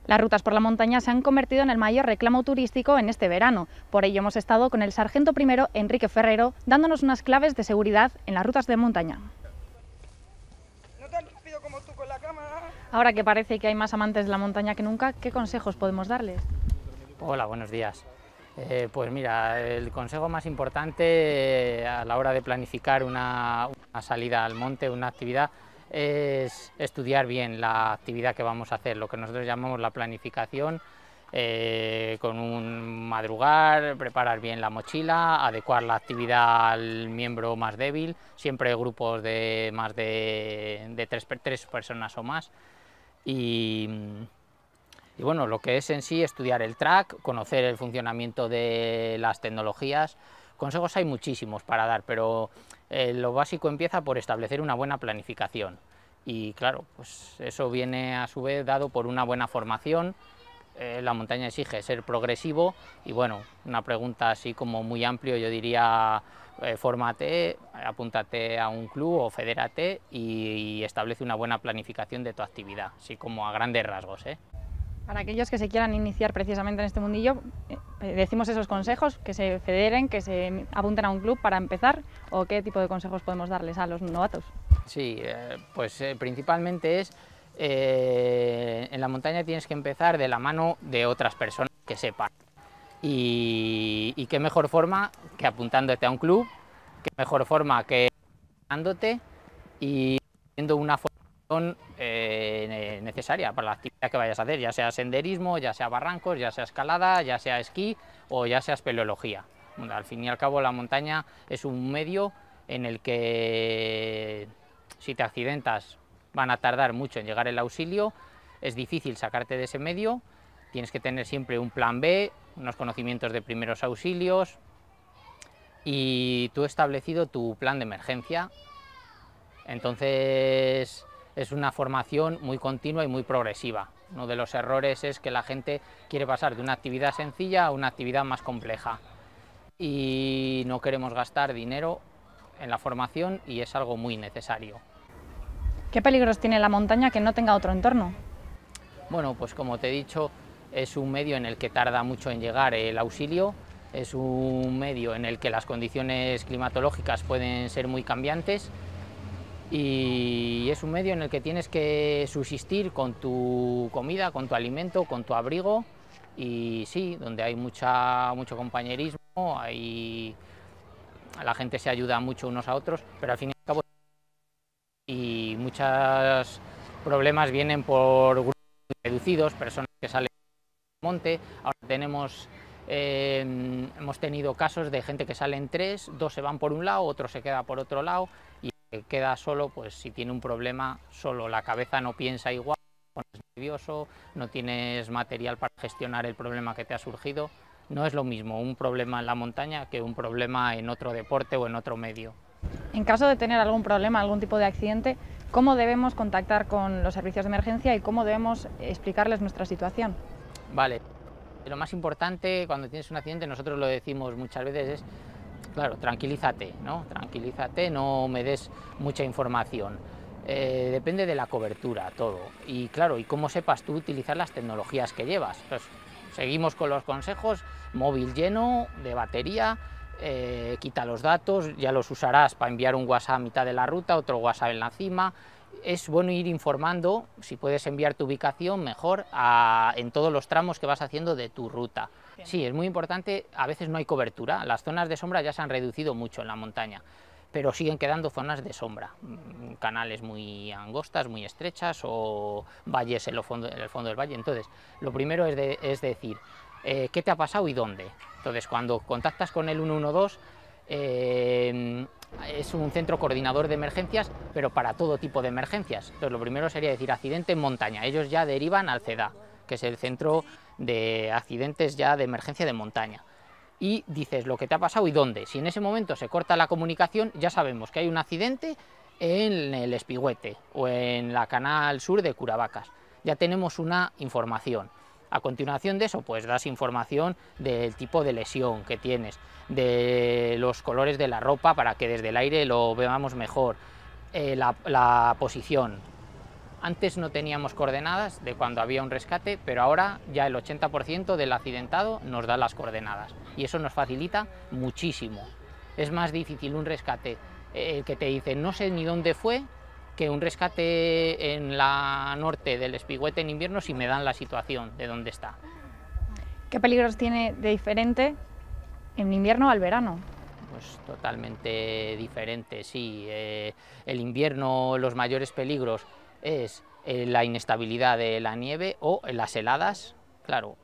Las rutas por la montaña se han convertido en el mayor reclamo turístico en este verano. Por ello hemos estado con el sargento primero Enrique Ferrero dándonos unas claves de seguridad en las rutas de montaña. No tan rápido como tú con la cámara. Ahora que parece que hay más amantes de la montaña que nunca, ¿qué consejos podemos darles? Hola, buenos días. Pues mira, el consejo más importante a la hora de planificar una salida al monte, una actividad, es estudiar bien la actividad que vamos a hacer, lo que nosotros llamamos la planificación, con un madrugar, preparar bien la mochila, adecuar la actividad al miembro más débil, siempre grupos de más de tres personas o más. Y bueno, lo que es en sí estudiar el track, conocer el funcionamiento de las tecnologías. Consejos hay muchísimos para dar, pero lo básico empieza por establecer una buena planificación. Y claro, pues eso viene a su vez dado por una buena formación. La montaña exige ser progresivo y bueno, una pregunta así como muy amplio, yo diría, fórmate, apúntate a un club o fedérate y establece una buena planificación de tu actividad, así como a grandes rasgos, ¿eh? Para aquellos que se quieran iniciar precisamente en este mundillo, decimos esos consejos, que se federen, que se apunten a un club para empezar, o qué tipo de consejos podemos darles a los novatos. Sí, pues principalmente es, en la montaña tienes que empezar de la mano de otras personas que sepan. Y qué mejor forma que apuntándote a un club, qué mejor forma que entrenándote y teniendo una formación necesaria para la actividad que vayas a hacer, ya sea senderismo, ya sea barrancos, ya sea escalada, ya sea esquí o ya sea espeleología. Bueno, al fin y al cabo la montaña es un medio en el que si te accidentas van a tardar mucho en llegar el auxilio, es difícil sacarte de ese medio, tienes que tener siempre un plan B, unos conocimientos de primeros auxilios y tú establecido tu plan de emergencia. Entonces es una formación muy continua y muy progresiva. Uno de los errores es que la gente quiere pasar de una actividad sencilla a una actividad más compleja y no queremos gastar dinero en la formación y es algo muy necesario. ¿Qué peligros tiene la montaña que no tenga otro entorno? Bueno, pues como te he dicho, es un medio en el que tarda mucho en llegar el auxilio, es un medio en el que las condiciones climatológicas pueden ser muy cambiantes y es un medio en el que tienes que subsistir con tu comida, con tu alimento, con tu abrigo y sí, donde hay mucho compañerismo, la gente se ayuda mucho unos a otros, pero al fin y al cabo y muchos problemas vienen por grupos reducidos, personas que salen del monte. Ahora hemos tenido casos de gente que sale en tres, dos se van por un lado, otro se queda por otro lado y queda solo, pues si tiene un problema solo, la cabeza no piensa igual, te pones nervioso, no tienes material para gestionar el problema que te ha surgido. No es lo mismo un problema en la montaña que un problema en otro deporte o en otro medio. En caso de tener algún problema, algún tipo de accidente, ¿cómo debemos contactar con los servicios de emergencia y cómo debemos explicarles nuestra situación? Vale, lo más importante cuando tienes un accidente, nosotros lo decimos muchas veces, es, claro, tranquilízate, ¿no? Tranquilízate, no me des mucha información. Depende de la cobertura, todo. Y claro, y cómo sepas tú utilizar las tecnologías que llevas. Entonces, seguimos con los consejos, móvil lleno de batería, quita los datos, ya los usarás para enviar un WhatsApp a mitad de la ruta, otro WhatsApp en la cima. Es bueno ir informando, si puedes enviar tu ubicación mejor en todos los tramos que vas haciendo de tu ruta. Sí, es muy importante, a veces no hay cobertura, las zonas de sombra ya se han reducido mucho en la montaña, pero siguen quedando zonas de sombra, canales muy angostas, muy estrechas o valles en el fondo del valle. Entonces, lo primero es decir, ¿qué te ha pasado y dónde? Entonces, cuando contactas con el 112, es un centro coordinador de emergencias, pero para todo tipo de emergencias. Entonces, lo primero sería decir accidente en montaña. Ellos ya derivan al CEDA, que es el centro de accidentes ya de emergencia de montaña. Y dices lo que te ha pasado y dónde. Si en ese momento se corta la comunicación, ya sabemos que hay un accidente en el Espigüete o en la Canal Sur de Curavacas. Ya tenemos una información. A continuación de eso, pues das información del tipo de lesión que tienes, de los colores de la ropa para que desde el aire lo veamos mejor, la posición. Antes no teníamos coordenadas de cuando había un rescate, pero ahora ya el 80% del accidentado nos da las coordenadas y eso nos facilita muchísimo. Es más difícil un rescate que te dice no sé ni dónde fue, que un rescate en la norte del Espigüete en invierno si me dan la situación de dónde está. ¿Qué peligros tiene de diferente en invierno al verano? Pues totalmente diferente, sí. El invierno, los mayores peligros es la inestabilidad de la nieve o las heladas. Claro,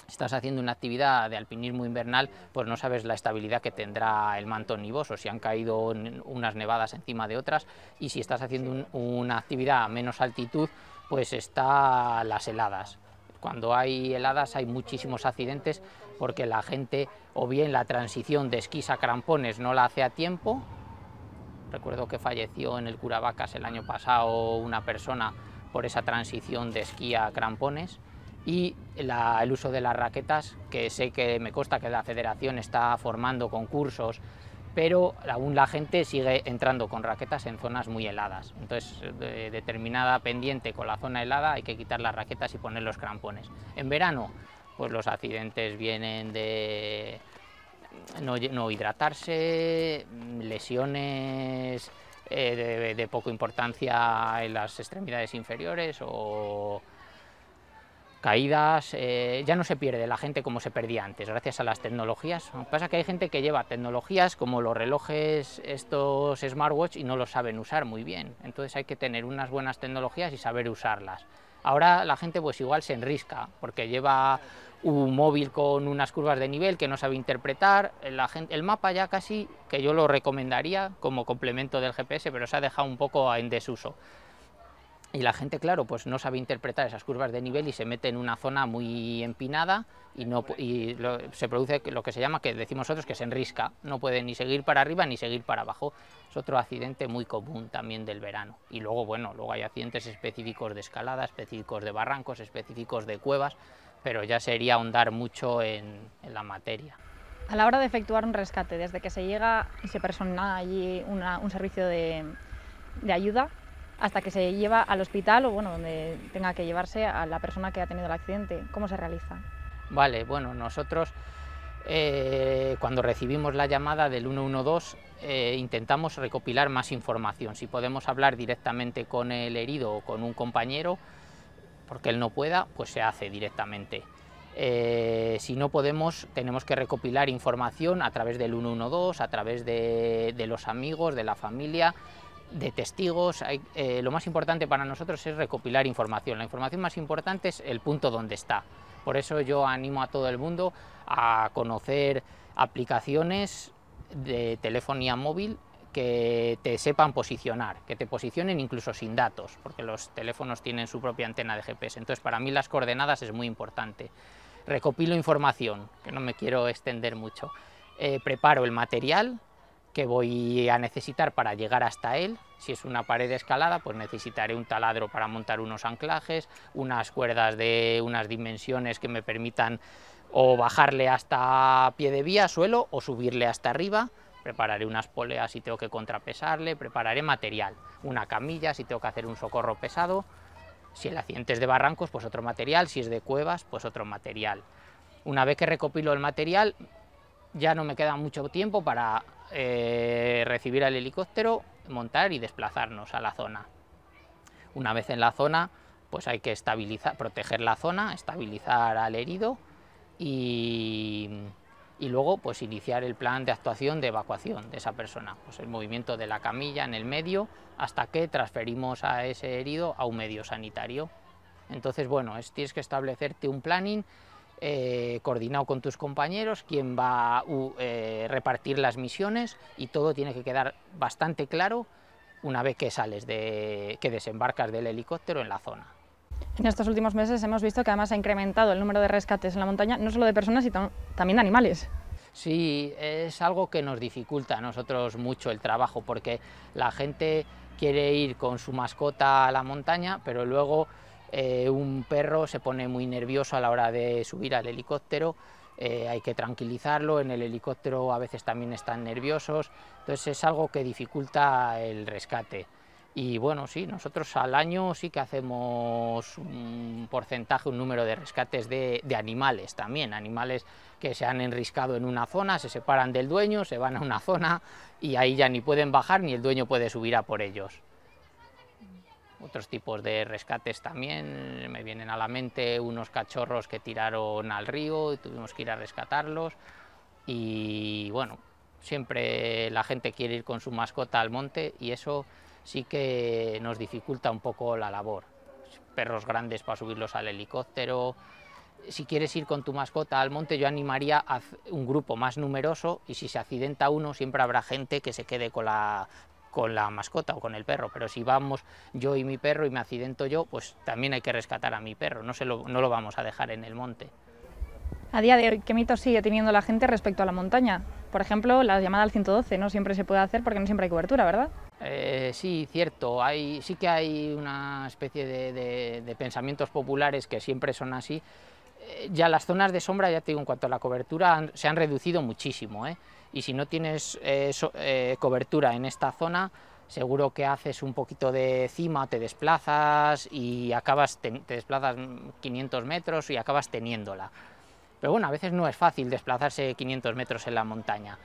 estás haciendo una actividad de alpinismo invernal, pues no sabes la estabilidad que tendrá el manto nevoso, si han caído unas nevadas encima de otras, y si estás haciendo una actividad a menos altitud, pues están las heladas. Cuando hay heladas hay muchísimos accidentes porque la gente o bien la transición de esquís a crampones no la hace a tiempo. Recuerdo que falleció en el Curavacas el año pasado una persona por esa transición de esquí a crampones, y el uso de las raquetas, que sé que me consta que la federación está formando concursos, pero aún la gente sigue entrando con raquetas en zonas muy heladas. Entonces, de determinada pendiente con la zona helada hay que quitar las raquetas y poner los crampones. En verano, pues los accidentes vienen de no hidratarse, lesiones de poca importancia en las extremidades inferiores o caídas. Ya no se pierde la gente como se perdía antes, gracias a las tecnologías. Lo que pasa es que hay gente que lleva tecnologías como los relojes, estos smartwatch, y no los saben usar muy bien. Entonces hay que tener unas buenas tecnologías y saber usarlas. Ahora la gente pues igual se enrisca porque lleva un móvil con unas curvas de nivel que no sabe interpretar. El mapa ya casi que yo lo recomendaría como complemento del GPS, pero se ha dejado un poco en desuso. Y la gente, claro, pues no sabe interpretar esas curvas de nivel y se mete en una zona muy empinada y se produce lo que se llama, que decimos nosotros, que se enrisca. No puede ni seguir para arriba ni seguir para abajo. Es otro accidente muy común también del verano. Y luego, bueno, luego hay accidentes específicos de escalada, específicos de barrancos, específicos de cuevas, pero ya sería ahondar mucho en la materia. A la hora de efectuar un rescate, desde que se llega y se persona allí un servicio de ayuda, hasta que se lleva al hospital o bueno, donde tenga que llevarse a la persona que ha tenido el accidente, ¿cómo se realiza? Vale, bueno, nosotros cuando recibimos la llamada del 112 intentamos recopilar más información. Si podemos hablar directamente con el herido o con un compañero, porque él no pueda, pues se hace directamente. Si no podemos, tenemos que recopilar información a través del 112, a través de los amigos, de la familia, de testigos. Lo más importante para nosotros es recopilar información. La información más importante es el punto donde está. Por eso yo animo a todo el mundo a conocer aplicaciones de telefonía móvil que te sepan posicionar, que te posicionen incluso sin datos, porque los teléfonos tienen su propia antena de GPS. Entonces, para mí las coordenadas es muy importante. Recopilo información, que no me quiero extender mucho. Preparo el material que voy a necesitar para llegar hasta él. Si es una pared de escalada, pues necesitaré un taladro para montar unos anclajes, unas cuerdas de unas dimensiones que me permitan o bajarle hasta pie de vía, suelo, o subirle hasta arriba. Prepararé unas poleas si tengo que contrapesarle, prepararé material, una camilla si tengo que hacer un socorro pesado. Si el accidente es de barrancos, pues otro material, si es de cuevas, pues otro material. Una vez que recopilo el material, ya no me queda mucho tiempo para recibir al helicóptero, montar y desplazarnos a la zona. Una vez en la zona, pues hay que estabilizar, proteger la zona, estabilizar al herido y luego pues iniciar el plan de actuación de evacuación de esa persona, pues el movimiento de la camilla en el medio hasta que transferimos a ese herido a un medio sanitario. Entonces, bueno, tienes que establecerte un planning coordinado con tus compañeros, quién va a repartir las misiones, y todo tiene que quedar bastante claro una vez que sales que desembarcas del helicóptero en la zona. En estos últimos meses hemos visto que además ha incrementado el número de rescates en la montaña, no solo de personas, sino también de animales. Sí, es algo que nos dificulta a nosotros mucho el trabajo, porque la gente quiere ir con su mascota a la montaña, pero luego un perro se pone muy nervioso a la hora de subir al helicóptero, hay que tranquilizarlo, en el helicóptero a veces también están nerviosos, entonces es algo que dificulta el rescate. Y bueno, sí, nosotros al año sí que hacemos un porcentaje, un número de rescates de animales también, animales que se han enriscado en una zona, se separan del dueño, se van a una zona y ahí ya ni pueden bajar ni el dueño puede subir a por ellos. Otros tipos de rescates también, me vienen a la mente unos cachorros que tiraron al río y tuvimos que ir a rescatarlos. Y bueno, siempre la gente quiere ir con su mascota al monte y eso sí que nos dificulta un poco la labor. Perros grandes para subirlos al helicóptero. Si quieres ir con tu mascota al monte, yo animaría a un grupo más numeroso y si se accidenta uno, siempre habrá gente que se quede con la mascota o con el perro, pero si vamos yo y mi perro y me accidento yo, pues también hay que rescatar a mi perro, no lo vamos a dejar en el monte. A día de hoy, ¿qué mitos sigue teniendo la gente respecto a la montaña? Por ejemplo, la llamada al 112 no siempre se puede hacer porque no siempre hay cobertura, ¿verdad? Sí, cierto, sí que hay una especie de pensamientos populares que siempre son así. Ya las zonas de sombra, ya te digo, en cuanto a la cobertura, se han reducido muchísimo, y si no tienes cobertura en esta zona, seguro que haces un poquito de cima, te desplazas y te desplazas 500 metros y acabas teniéndola. Pero bueno, a veces no es fácil desplazarse 500 metros en la montaña.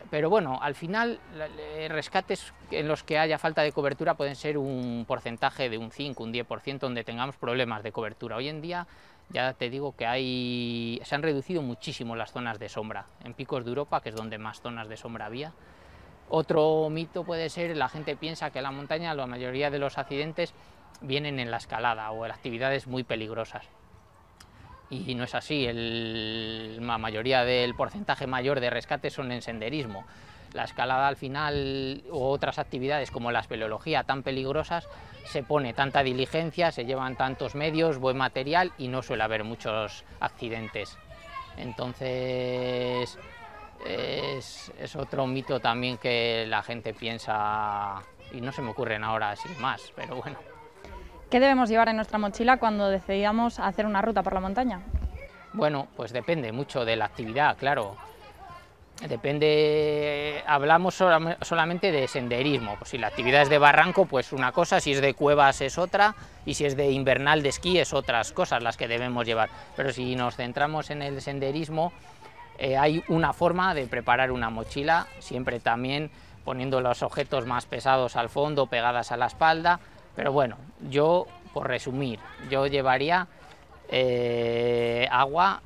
Pero bueno, al final rescates en los que haya falta de cobertura pueden ser un porcentaje de un 5, un 10% donde tengamos problemas de cobertura. Hoy en día ya te digo que se han reducido muchísimo las zonas de sombra. En Picos de Europa, que es donde más zonas de sombra había. Otro mito puede ser, la gente piensa que en la montaña la mayoría de los accidentes vienen en la escalada o en actividades muy peligrosas. Y no es así, la mayoría del porcentaje mayor de rescates son en senderismo. La escalada al final, o otras actividades como la espeleología tan peligrosas, se pone tanta diligencia, se llevan tantos medios, buen material y no suele haber muchos accidentes. Entonces es otro mito también que la gente piensa y no se me ocurren ahora así más, pero bueno. ¿Qué debemos llevar en nuestra mochila cuando decidamos hacer una ruta por la montaña? Bueno, pues depende mucho de la actividad, claro. Hablamos solamente de senderismo, pues si la actividad es de barranco, pues una cosa, si es de cuevas es otra, y si es de invernal de esquí es otras cosas las que debemos llevar. Pero si nos centramos en el senderismo, hay una forma de preparar una mochila, siempre también poniendo los objetos más pesados al fondo, pegadas a la espalda. Pero bueno, yo, por resumir, yo llevaría agua,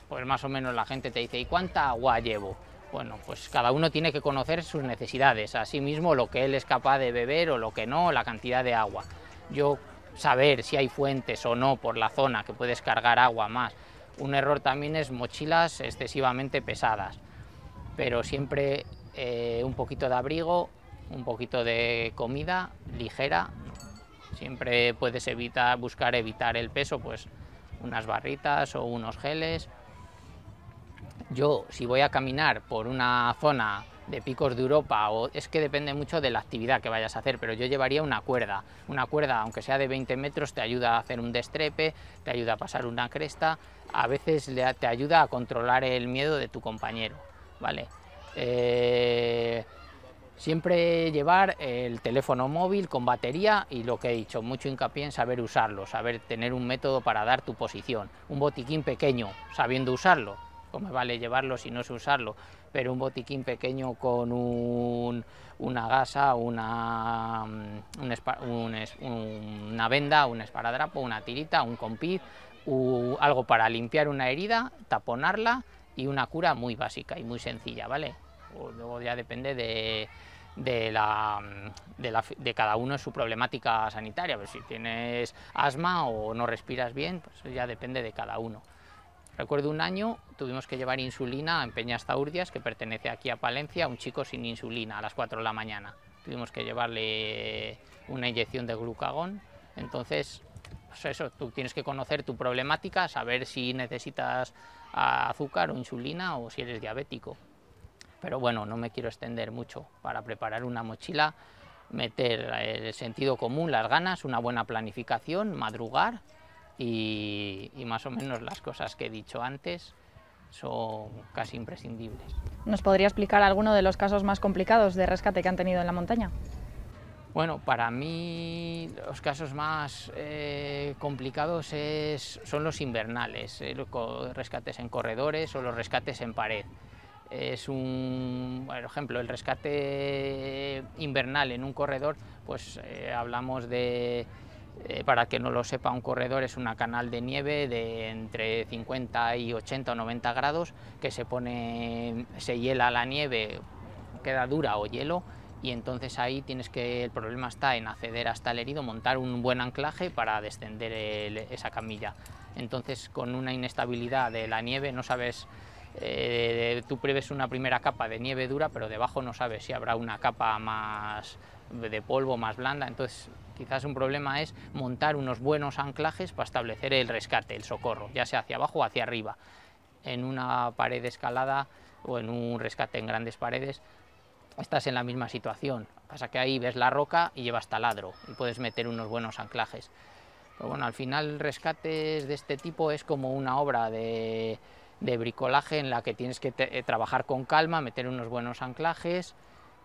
pues más o menos la gente te dice, ¿y cuánta agua llevo? Bueno, pues cada uno tiene que conocer sus necesidades, asimismo lo que él es capaz de beber o lo que no, la cantidad de agua. Yo saber si hay fuentes o no por la zona que puedes cargar agua más. Un error también es mochilas excesivamente pesadas, pero siempre un poquito de abrigo, un poquito de comida ligera. Siempre puedes buscar evitar el peso, pues unas barritas o unos geles. Yo, si voy a caminar por una zona de Picos de Europa, es que depende mucho de la actividad que vayas a hacer, pero yo llevaría una cuerda. Una cuerda, aunque sea de 20 metros, te ayuda a hacer un destrepe, te ayuda a pasar una cresta, a veces te ayuda a controlar el miedo de tu compañero, ¿vale? Siempre llevar el teléfono móvil con batería y lo que he dicho, mucho hincapié en saber usarlo, saber tener un método para dar tu posición. Un botiquín pequeño, sabiendo usarlo, pues me vale llevarlo si no sé usarlo, pero un botiquín pequeño con una gasa, una venda, un esparadrapo, una tirita, un compiz, algo para limpiar una herida, taponarla y una cura muy básica y muy sencilla, ¿vale? Luego ya depende de cada uno su problemática sanitaria, pues si tienes asma o no respiras bien, pues ya depende de cada uno. Recuerdo un año tuvimos que llevar insulina en Peñastaurdias, que pertenece aquí a Palencia, a un chico sin insulina a las 4 de la mañana. Tuvimos que llevarle una inyección de glucagón. Entonces, pues eso, tú tienes que conocer tu problemática, saber si necesitas azúcar o insulina o si eres diabético. Pero bueno, no me quiero extender mucho. Para preparar una mochila, meter el sentido común, las ganas, una buena planificación, madrugar y más o menos las cosas que he dicho antes son casi imprescindibles. ¿Nos podría explicar alguno de los casos más complicados de rescate que han tenido en la montaña? Bueno, para mí los casos más complicados son los invernales, los rescates en corredores o los rescates en pared. Por ejemplo, el rescate invernal en un corredor, pues hablamos de, para que no lo sepa, un corredor es una canal de nieve de entre 50 y 80 o 90 grados, que se hiela la nieve, queda dura o hielo, y entonces ahí el problema está en acceder hasta el herido, montar un buen anclaje para descender esa camilla. Entonces, con una inestabilidad de la nieve no sabes, tú prevés una primera capa de nieve dura, pero debajo no sabes si habrá una capa más de polvo, más blanda. Entonces quizás un problema es montar unos buenos anclajes para establecer el rescate, el socorro, ya sea hacia abajo o hacia arriba. En una pared escalada o en un rescate en grandes paredes estás en la misma situación, pasa que ahí ves la roca y llevas taladro y puedes meter unos buenos anclajes. Pero bueno, al final rescates de este tipo es como una obra de bricolaje en la que tienes que trabajar con calma, meter unos buenos anclajes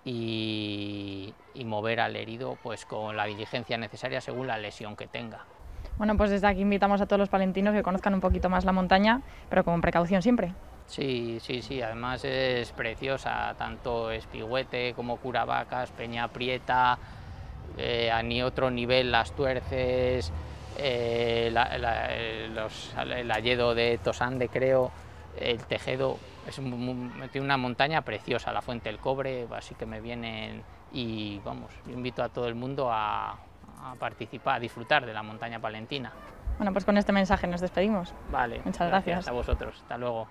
y mover al herido pues con la diligencia necesaria según la lesión que tenga. Bueno, pues desde aquí invitamos a todos los palentinos que conozcan un poquito más la montaña, pero con precaución siempre. Sí, además es preciosa, tanto Espigüete como Curavacas, Peña Prieta, a ni otro nivel Las Tuerces, el Alledo de Tosande, creo, el Tejedo, tiene una montaña preciosa, la Fuente del Cobre, así que me vienen y vamos, yo invito a todo el mundo a participar, a disfrutar de la montaña palentina. Bueno, pues con este mensaje nos despedimos. Vale, muchas gracias. A vosotros, hasta luego.